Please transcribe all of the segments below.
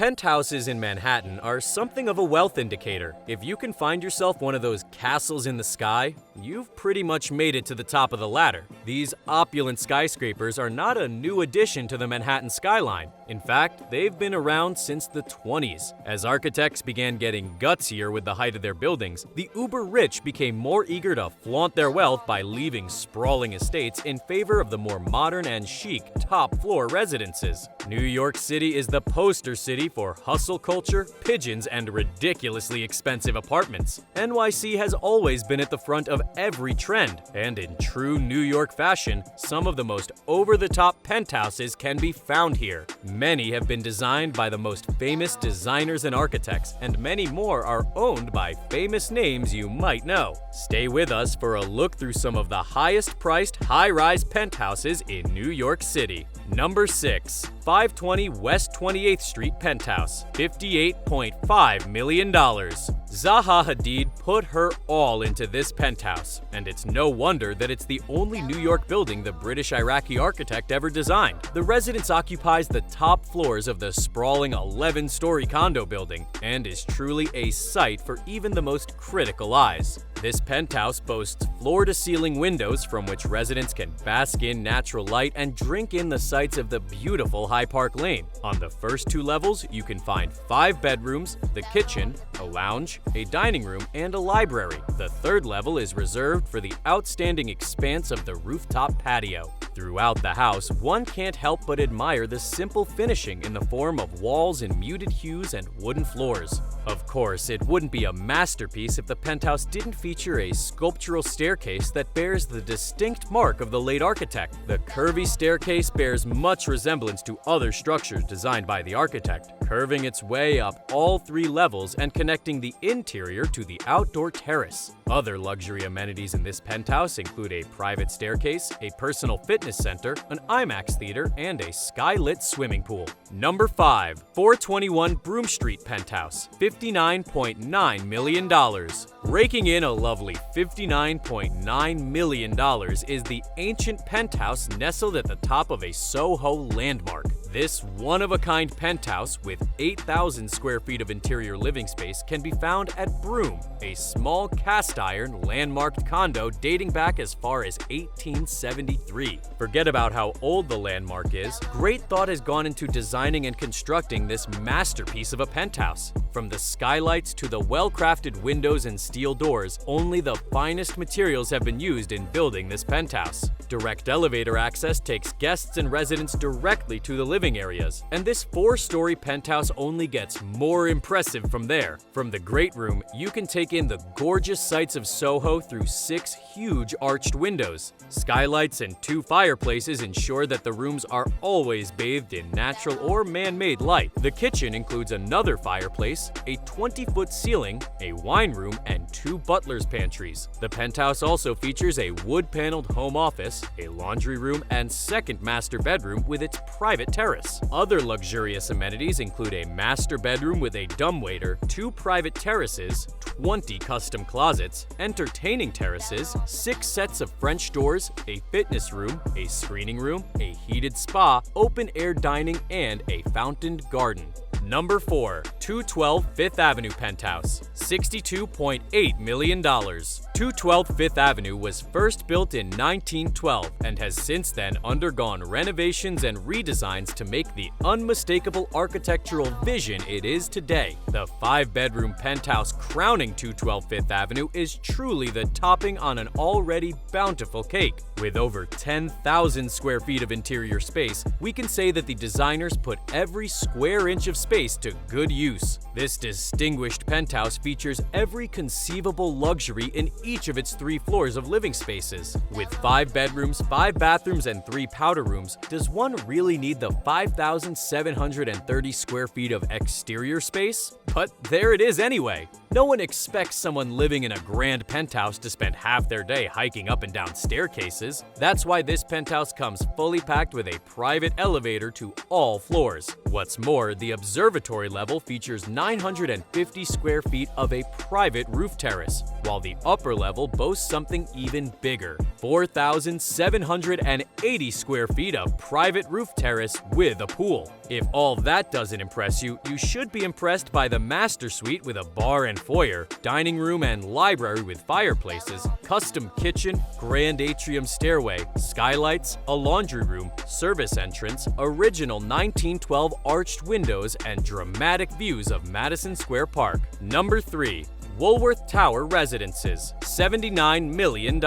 Penthouses in Manhattan are something of a wealth indicator. If you can find yourself one of those castles in the sky, you've pretty much made it to the top of the ladder. These opulent skyscrapers are not a new addition to the Manhattan skyline. In fact, they've been around since the 20s. As architects began getting gutsier with the height of their buildings, the uber-rich became more eager to flaunt their wealth by leaving sprawling estates in favor of the more modern and chic top-floor residences. New York City is the poster city for hustle culture, pigeons, and ridiculously expensive apartments. NYC has always been at the front of every trend, and in true New York fashion, some of the most over-the-top penthouses can be found here. Many have been designed by the most famous designers and architects, and many more are owned by famous names you might know. Stay with us for a look through some of the highest-priced high-rise penthouses in New York City. Number 6. 520 West 28th Street Penthouse, $58.5 million. Zaha Hadid put her all into this penthouse, and it's no wonder that it's the only New York building the British-Iraqi architect ever designed. The residence occupies the top floors of the sprawling 11-story condo building and is truly a sight for even the most critical eyes. This penthouse boasts floor-to-ceiling windows from which residents can bask in natural light and drink in the sights of the beautiful High Park Lane. On the first 2 levels, you can find 5 bedrooms, the kitchen, a lounge, a dining room, and a library. The 3rd level is reserved for the outstanding expanse of the rooftop patio. Throughout the house, one can't help but admire the simple finishing in the form of walls in muted hues and wooden floors. Of course, it wouldn't be a masterpiece if the penthouse didn't feature a sculptural staircase that bears the distinct mark of the late architect. The curvy staircase bears much resemblance to other structures designed by the architect, curving its way up all 3 levels and connecting the interior to the outdoor terrace. Other luxury amenities in this penthouse include a private staircase, a personal fitness center, an IMAX theater, and a skylit swimming pool. Number 5. 421 Broom Street Penthouse, $59.9 million. Raking in a lovely $59.9 million is the ancient penthouse nestled at the top of a Soho landmark. This one-of-a-kind penthouse with 8,000 square feet of interior living space can be found at Broom, a small cast-iron landmarked condo dating back as far as 1873. Forget about how old the landmark is. Great thought has gone into designing and constructing this masterpiece of a penthouse. From the skylights to the well-crafted windows and steel doors, only the finest materials have been used in building this penthouse. Direct elevator access takes guests and residents directly to the living areas, and this 4-story penthouse only gets more impressive from there. From the great room, you can take in the gorgeous sights of Soho through 6 huge arched windows. Skylights and 2 fireplaces ensure that the rooms are always bathed in natural or man-made light. The kitchen includes another fireplace, a 20-foot ceiling, a wine room, and 2 butler's pantries. The penthouse also features a wood-paneled home office, a laundry room, and 2nd master bedroom with its private terrace. Other luxurious amenities include a master bedroom with a dumbwaiter, 2 private terraces, 20 custom closets, entertaining terraces, 6 sets of French doors, a fitness room, a screening room, a heated spa, open-air dining, and a fountained garden. Number 4. 212 Fifth Avenue Penthouse, $62.8 million. 212 Fifth Avenue was first built in 1912 and has since then undergone renovations and redesigns to make the unmistakable architectural vision it is today. The 5-bedroom penthouse crowning 212 Fifth Avenue is truly the topping on an already bountiful cake. With over 10,000 square feet of interior space, we can say that the designers put every square inch of space to good use. This distinguished penthouse features every conceivable luxury in each of its 3 floors of living spaces. With 5 bedrooms, 5 bathrooms, and 3 powder rooms, does one really need the 5,730 square feet of exterior space? But there it is anyway. No one expects someone living in a grand penthouse to spend half their day hiking up and down staircases. That's why this penthouse comes fully packed with a private elevator to all floors. What's more, the observatory level features 950 square feet of a private roof terrace, while the upper level boasts something even bigger: 4,780 square feet of private roof terrace with a pool. If all that doesn't impress you, you should be impressed by the master suite with a bar and foyer, dining room and library with fireplaces, custom kitchen, grand atrium stairway, skylights, a laundry room, service entrance, original 1912 arched windows, and dramatic views of Madison Square Park. Number 3. Woolworth Tower Residences, $79 million.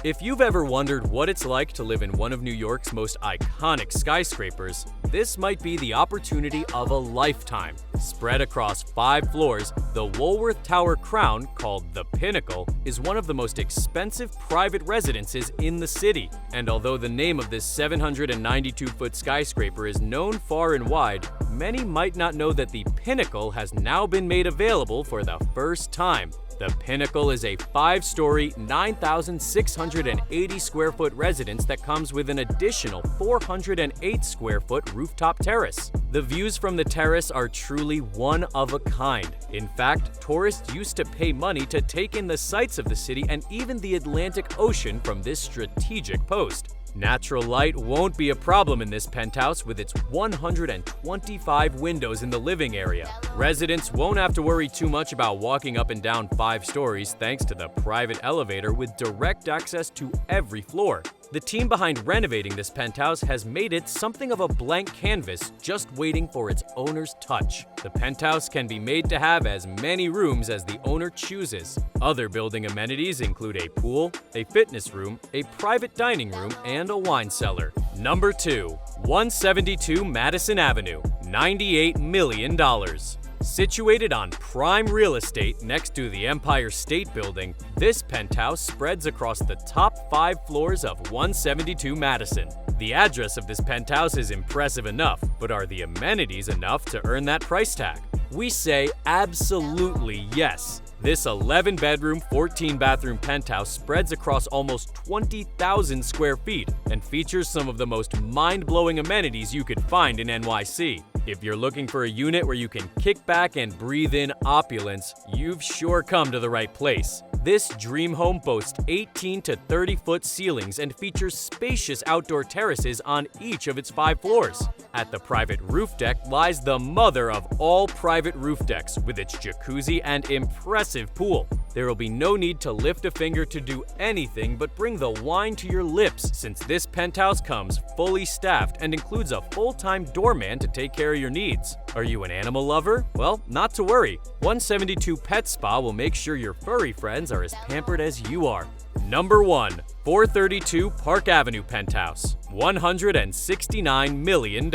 If you've ever wondered what it's like to live in one of New York's most iconic skyscrapers, this might be the opportunity of a lifetime. Spread across 5 floors, the Woolworth Tower crown, called the Pinnacle, is one of the most expensive private residences in the city. And although the name of this 792-foot skyscraper is known far and wide, many might not know that the Pinnacle has now been made available for the first time. The Pinnacle is a 5-story, 9,680 square foot residence that comes with an additional 408 square foot rooftop terrace. The views from the terrace are truly one of a kind. In fact, tourists used to pay money to take in the sights of the city and even the Atlantic Ocean from this strategic post. Natural light won't be a problem in this penthouse with its 125 windows in the living area. Residents won't have to worry too much about walking up and down 5 stories thanks to the private elevator with direct access to every floor. The team behind renovating this penthouse has made it something of a blank canvas, just waiting for its owner's touch. The penthouse can be made to have as many rooms as the owner chooses. Other building amenities include a pool, a fitness room, a private dining room, and a wine cellar. Number 2. 172 Madison Avenue, $98 million. Situated on prime real estate next to the Empire State Building, this penthouse spreads across the top 5 floors of 172 Madison. The address of this penthouse is impressive enough, but are the amenities enough to earn that price tag? We say absolutely yes. This 11-bedroom, 14-bathroom penthouse spreads across almost 20,000 square feet and features some of the most mind-blowing amenities you could find in NYC. If you're looking for a unit where you can kick back and breathe in opulence, you've sure come to the right place. This dream home boasts 18 to 30-foot ceilings and features spacious outdoor terraces on each of its 5 floors. At the private roof deck lies the mother of all private roof decks with its jacuzzi and impressive pool. There will be no need to lift a finger to do anything but bring the wine to your lips, since this penthouse comes fully staffed and includes a full-time doorman to take care of your needs. Are you an animal lover? Well, not to worry. 172 Pet Spa will make sure your furry friends are as pampered as you are. Number 1. 432 Park Avenue Penthouse, $169 million.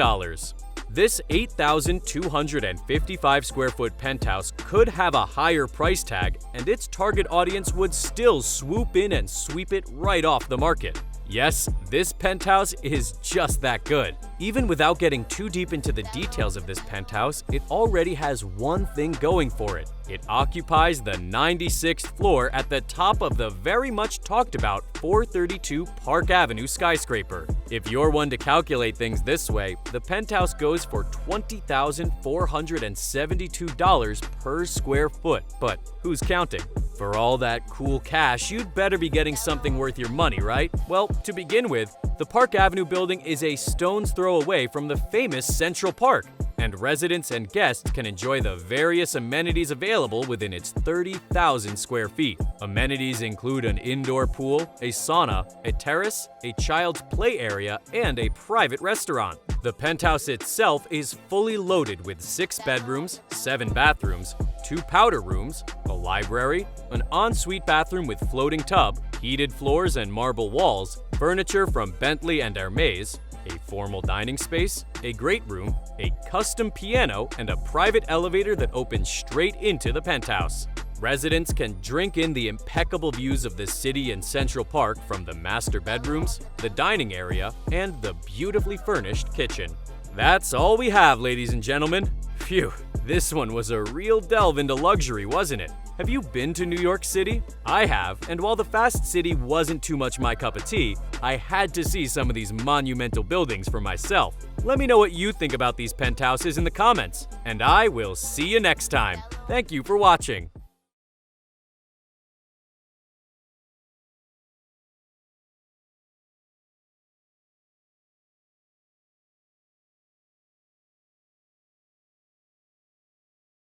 This 8,255 square foot penthouse could have a higher price tag, and its target audience would still swoop in and sweep it right off the market. Yes, this penthouse is just that good. Even without getting too deep into the details of this penthouse, it already has one thing going for it. It occupies the 96th floor at the top of the very much talked about 432 Park Avenue skyscraper. If you're one to calculate things this way, the penthouse goes for $20,472 per square foot. But who's counting? For all that cool cash, you'd better be getting something worth your money, right? Well, to begin with, the Park Avenue building is a stone's throw away from the famous Central Park, and residents and guests can enjoy the various amenities available within its 30,000 square feet. Amenities include an indoor pool, a sauna, a terrace, a child's play area, and a private restaurant. The penthouse itself is fully loaded with 6 bedrooms, 7 bathrooms, 2 powder rooms, a library, an ensuite bathroom with floating tub, heated floors and marble walls, furniture from Bentley and Hermes, a formal dining space, a great room, a custom piano, and a private elevator that opens straight into the penthouse. Residents can drink in the impeccable views of the city and Central Park from the master bedrooms, the dining area, and the beautifully furnished kitchen. That's all we have, ladies and gentlemen. Phew, this one was a real delve into luxury, wasn't it? Have you been to New York City? I have, and while the Fast City wasn't too much my cup of tea, I had to see some of these monumental buildings for myself. Let me know what you think about these penthouses in the comments, and I will see you next time. Thank you for watching.